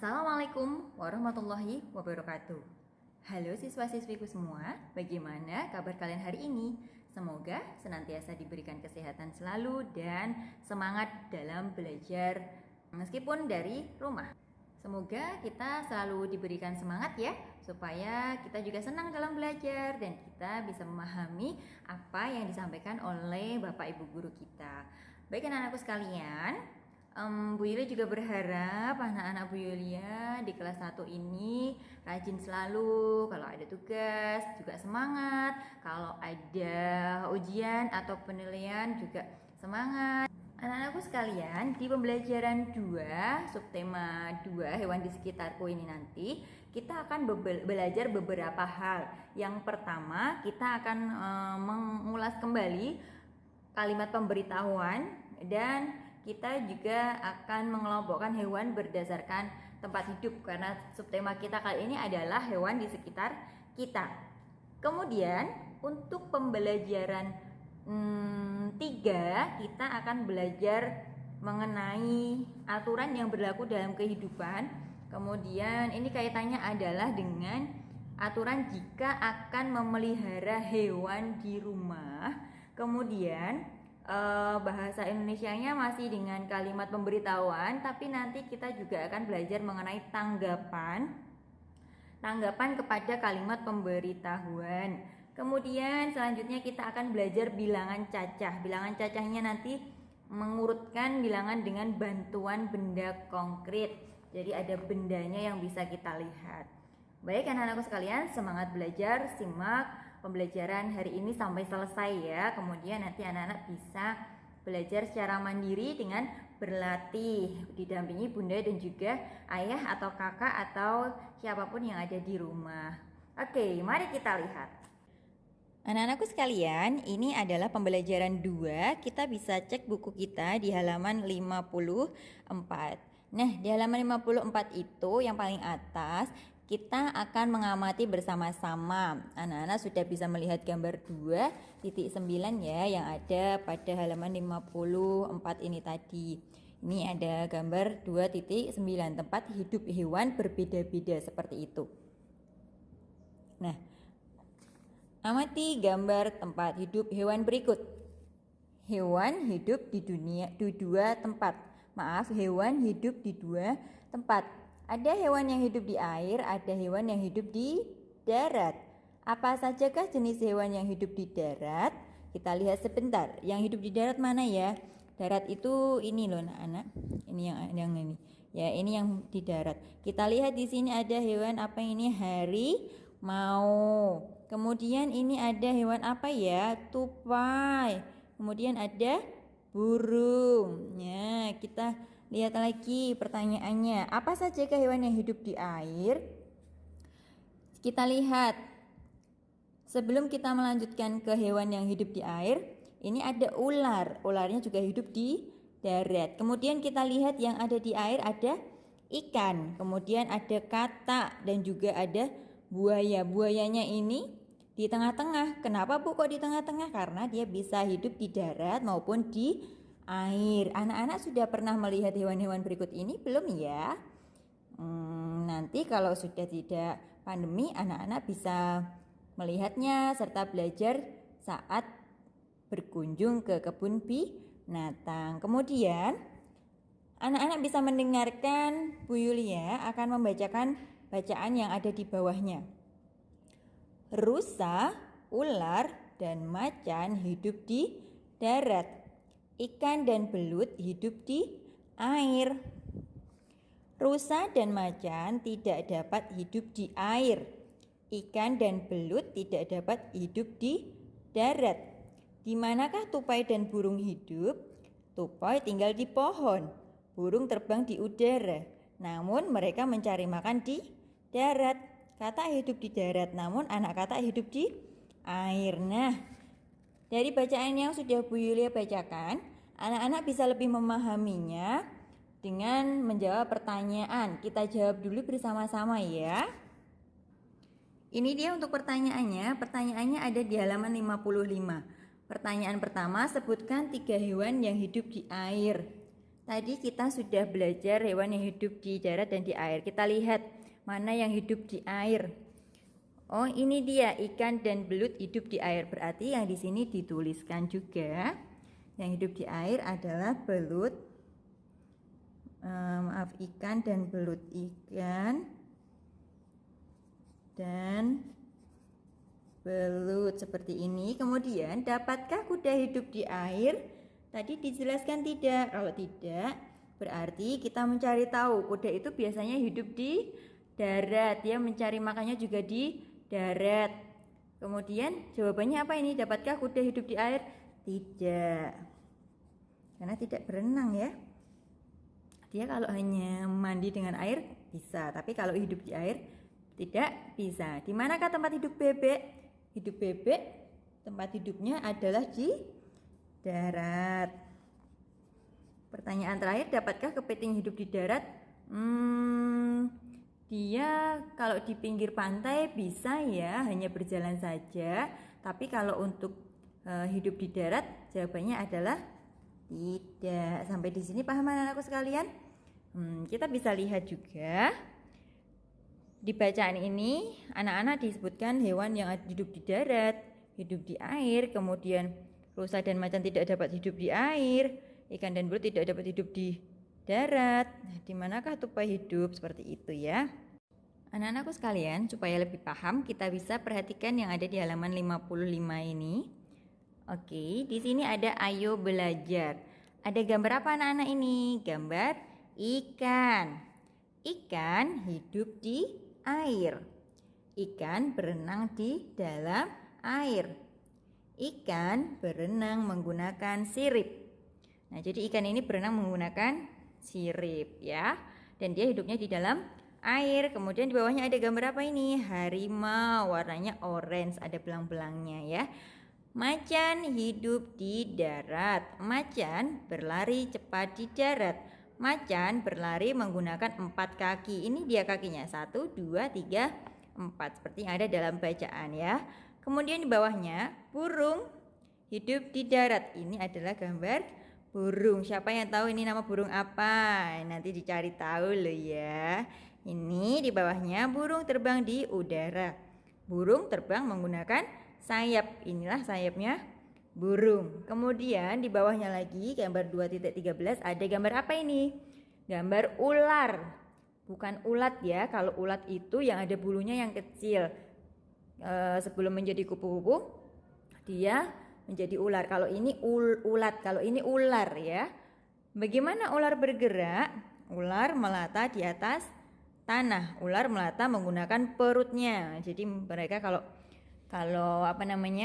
Assalamualaikum warahmatullahi wabarakatuh. Halo siswa-siswiku semua, bagaimana kabar kalian hari ini? Semoga senantiasa diberikan kesehatan selalu dan semangat dalam belajar meskipun dari rumah. Semoga kita selalu diberikan semangat ya, supaya kita juga senang dalam belajar dan kita bisa memahami apa yang disampaikan oleh Bapak Ibu guru kita. Baik anak-anakku sekalian, Bu Yulia juga berharap anak-anak Bu Yulia di kelas 1 ini rajin selalu, kalau ada tugas juga semangat, kalau ada ujian atau penilaian juga semangat. Anak-anakku sekalian, di pembelajaran 2, subtema 2 hewan di sekitarku ini nanti kita akan belajar beberapa hal. Yang pertama, kita akan mengulas kembali kalimat pemberitahuan dan kita juga akan mengelompokkan hewan berdasarkan tempat hidup karena subtema kita kali ini adalah hewan di sekitar kita. Kemudian untuk pembelajaran 3 kita akan belajar mengenai aturan yang berlaku dalam kehidupan. Kemudian ini kaitannya adalah dengan aturan jika akan memelihara hewan di rumah. Kemudian bahasa Indonesianya masih dengan kalimat pemberitahuan, tapi nanti kita juga akan belajar mengenai tanggapan kepada kalimat pemberitahuan. Kemudian selanjutnya kita akan belajar bilangan cacah. Bilangan cacahnya nanti mengurutkan bilangan dengan bantuan benda konkret. Jadi ada bendanya yang bisa kita lihat. Baik anak-anakku sekalian, semangat belajar, simak pembelajaran hari ini sampai selesai ya. Kemudian nanti anak-anak bisa belajar secara mandiri dengan berlatih didampingi bunda dan juga ayah atau kakak atau siapapun yang ada di rumah. Oke, mari kita lihat. Anak-anakku sekalian, ini adalah pembelajaran 2. Kita bisa cek buku kita di halaman 54. Nah, di halaman 54 itu yang paling atas kita akan mengamati bersama-sama. Anak-anak sudah bisa melihat gambar 2.9 ya yang ada pada halaman 54 ini tadi. Ini ada gambar 2.9 tempat hidup hewan berbeda-beda seperti itu. Nah, amati gambar tempat hidup hewan berikut. Hewan hidup di dua tempat. Hewan hidup di 2 tempat. Ada hewan yang hidup di air, ada hewan yang hidup di darat. Apa sajakah jenis hewan yang hidup di darat? Kita lihat sebentar. Yang hidup di darat mana ya? Darat itu ini loh anak-anak. Ini yang ini. Ya, ini yang di darat. Kita lihat di sini ada hewan apa ini? Harimau. Kemudian ini ada hewan apa ya? Tupai. Kemudian ada burung. Ya, kita lihat lagi pertanyaannya. Apa saja hewan yang hidup di air? Kita lihat. Sebelum kita melanjutkan ke hewan yang hidup di air, ini ada ular. Ularnya juga hidup di darat. Kemudian kita lihat yang ada di air ada ikan. Kemudian ada katak dan juga ada buaya. Buayanya ini di tengah-tengah. Kenapa Bu kok di tengah-tengah? Karena dia bisa hidup di darat maupun di air. Anak-anak sudah pernah melihat hewan-hewan berikut ini belum ya? Nanti kalau sudah tidak pandemi, anak-anak bisa melihatnya serta belajar saat berkunjung ke kebun binatang. Kemudian anak-anak bisa mendengarkan Bu Yulia akan membacakan bacaan yang ada di bawahnya. Rusa, ular, dan macan hidup di darat. Ikan dan belut hidup di air. Rusa dan macan tidak dapat hidup di air. Ikan dan belut tidak dapat hidup di darat. Di manakah tupai dan burung hidup? Tupai tinggal di pohon. Burung terbang di udara. Namun mereka mencari makan di darat. Katak hidup di darat, namun anak katak hidup di air. Nah, dari bacaan yang sudah Bu Yulia bacakan, anak-anak bisa lebih memahaminya dengan menjawab pertanyaan. Kita jawab dulu bersama-sama ya. Ini dia untuk pertanyaannya. Pertanyaannya ada di halaman 55. Pertanyaan pertama, sebutkan 3 hewan yang hidup di air. Tadi kita sudah belajar hewan yang hidup di darat dan di air. Kita lihat mana yang hidup di air. Oh, ini dia ikan dan belut hidup di air. Berarti yang di sini dituliskan juga yang hidup di air adalah belut. Ikan dan belut. Ikan dan belut seperti ini. Kemudian, dapatkah kuda hidup di air? Tadi dijelaskan tidak. Kalau tidak, berarti kita mencari tahu kuda itu biasanya hidup di darat. Dia mencari makannya juga di darat. Kemudian jawabannya apa ini? Dapatkah kuda hidup di air? Tidak. Karena tidak berenang ya. Dia kalau hanya mandi dengan air bisa, tapi kalau hidup di air tidak bisa. Di manakah tempat hidup bebek? Hidup bebek tempat hidupnya adalah di darat. Pertanyaan terakhir, dapatkah kepiting hidup di darat? Dia kalau di pinggir pantai bisa ya, hanya berjalan saja. Tapi kalau untuk hidup di darat, jawabannya adalah tidak. Sampai di sini paham anak-anakku sekalian? Kita bisa lihat juga di bacaan ini, anak-anak disebutkan hewan yang hidup di darat, hidup di air, kemudian rusa dan macan tidak dapat hidup di air, ikan dan belut tidak dapat hidup di darat. Di manakah tupai hidup? Seperti itu ya. Anak-anakku sekalian, supaya lebih paham, kita bisa perhatikan yang ada di halaman 55 ini. Oke, di sini ada ayo belajar. Ada gambar apa anak-anak ini? Gambar ikan. Ikan hidup di air. Ikan berenang di dalam air. Ikan berenang menggunakan sirip. Nah, jadi ikan ini berenang menggunakan sirip ya. Dan dia hidupnya di dalam air. Kemudian di bawahnya ada gambar apa ini? Harimau, warnanya orange, ada belang-belangnya ya. Macan hidup di darat. Macan berlari cepat di darat. Macan berlari menggunakan 4 kaki. Ini dia kakinya, 1, 2, 3, 4. Seperti yang ada dalam bacaan ya. Kemudian di bawahnya, burung hidup di darat. Ini adalah gambar burung. Siapa yang tahu ini nama burung apa? Nanti dicari tahu loh ya. Ini di bawahnya burung terbang di udara. Burung terbang menggunakan sayap. Inilah sayapnya burung. Kemudian di bawahnya lagi gambar 2.13 ada gambar apa ini? Gambar ular. Bukan ulat ya. Kalau ulat itu yang ada bulunya yang kecil. Sebelum menjadi kupu-kupu dia menjadi ular. Kalau ini ulat, kalau ini ular ya. Bagaimana ular bergerak? Ular melata di atas tanah. Ular melata menggunakan perutnya. Jadi mereka kalau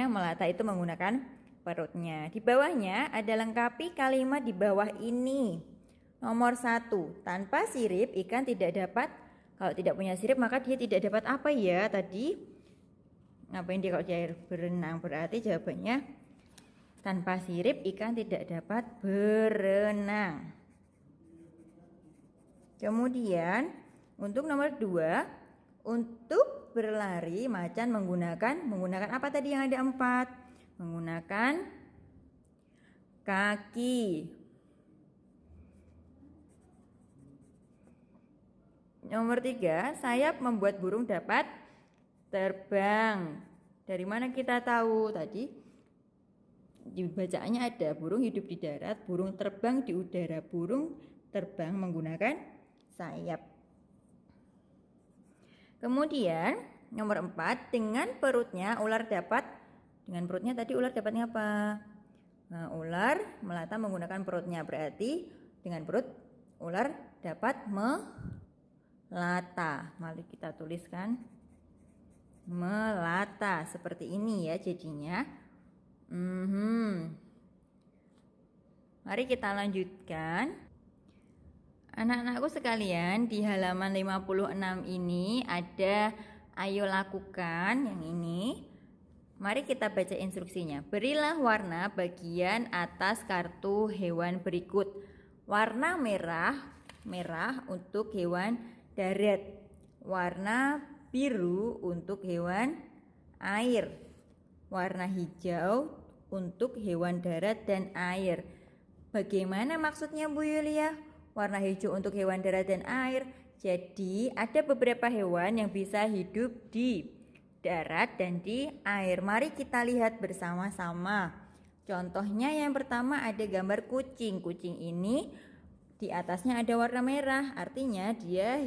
melata itu menggunakan perutnya. Di bawahnya ada lengkapi kalimat di bawah ini. Nomor 1, tanpa sirip ikan tidak dapat. Kalau tidak punya sirip maka dia tidak dapat apa ya tadi? Ngapain dia kalau di air berenang? Berarti jawabannya tanpa sirip ikan tidak dapat berenang. Kemudian untuk nomor 2, untuk berlari macan menggunakan apa tadi yang ada 4? Menggunakan kaki. Nomor 3, sayap membuat burung dapat terbang. Dari mana kita tahu? Tadi di bacaannya ada burung hidup di darat, burung terbang di udara. Burung terbang menggunakan sayap. Kemudian nomor 4, dengan perutnya ular dapatnya apa? Nah, ular melata menggunakan perutnya. Berarti dengan perut ular dapat melata. Mari kita tuliskan melata seperti ini ya jadinya. Mari kita lanjutkan. Anak-anakku sekalian, di halaman 56 ini ada ayo lakukan yang ini. Mari kita baca instruksinya. Berilah warna bagian atas kartu hewan berikut. Warna merah untuk hewan darat. Warna biru untuk hewan air. Warna hijau untuk hewan darat dan air. Bagaimana maksudnya Bu Yulia? Warna hijau untuk hewan darat dan air. Jadi ada beberapa hewan yang bisa hidup di darat dan di air. Mari kita lihat bersama-sama. Contohnya yang pertama ada gambar kucing. Kucing ini di atasnya ada warna merah. Artinya dia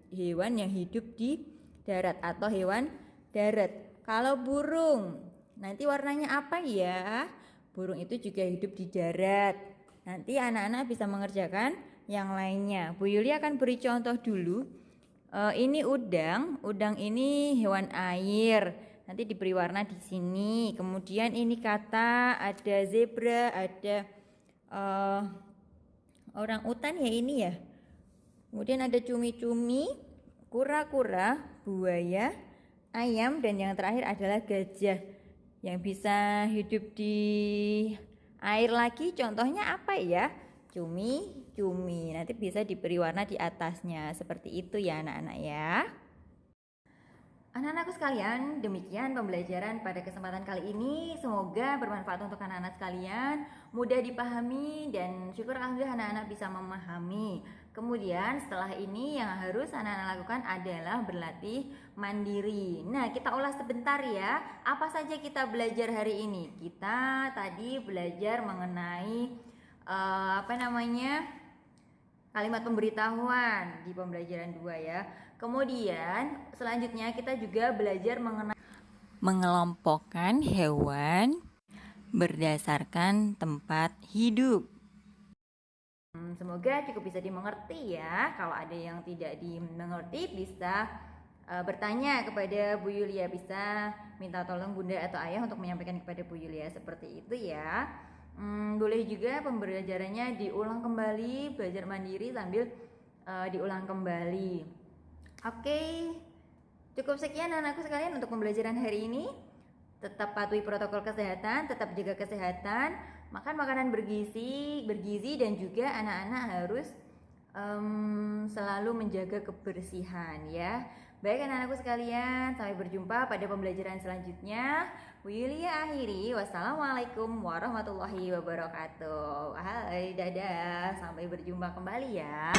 hewan yang hidup di darat atau hewan darat. Kalau burung, nanti warnanya apa ya? Burung itu juga hidup di darat. Nanti anak-anak bisa mengerjakan yang lainnya. Bu Yuli akan beri contoh dulu. Ini udang. Udang ini hewan air. Nanti diberi warna di sini. Kemudian ini kata ada zebra, ada orang utan ya ini ya. Kemudian ada cumi-cumi, kura-kura, buaya, ayam, dan yang terakhir adalah gajah yang bisa hidup di air lagi. Contohnya apa ya? Cumi. Nanti bisa diberi warna di atasnya. Seperti itu ya anak-anak ya. Anak-anakku sekalian, demikian pembelajaran pada kesempatan kali ini. Semoga bermanfaat untuk anak-anak sekalian, mudah dipahami, dan syukur alhamdulillah anak-anak bisa memahami. Kemudian setelah ini yang harus anak-anak lakukan adalah berlatih mandiri. Nah, kita ulas sebentar ya. Apa saja kita belajar hari ini? Kita tadi belajar mengenai kalimat pemberitahuan di pembelajaran 2 ya. Kemudian selanjutnya kita juga belajar mengenai mengelompokkan hewan berdasarkan tempat hidup. Semoga cukup bisa dimengerti ya. Kalau ada yang tidak dimengerti bisa bertanya kepada Bu Yulia, bisa minta tolong Bunda atau Ayah untuk menyampaikan kepada Bu Yulia, seperti itu ya. Boleh juga pembelajarannya diulang kembali, belajar mandiri sambil diulang kembali. Oke, cukup sekian anakku sekalian untuk pembelajaran hari ini. Tetap patuhi protokol kesehatan, tetap jaga kesehatan, makan makanan bergizi, dan juga anak-anak harus selalu menjaga kebersihan ya. Baik anak-anakku sekalian, sampai berjumpa pada pembelajaran selanjutnya. Bu Yulia akhiri, wassalamualaikum warahmatullahi wabarakatuh. Hai, dadah, sampai berjumpa kembali ya.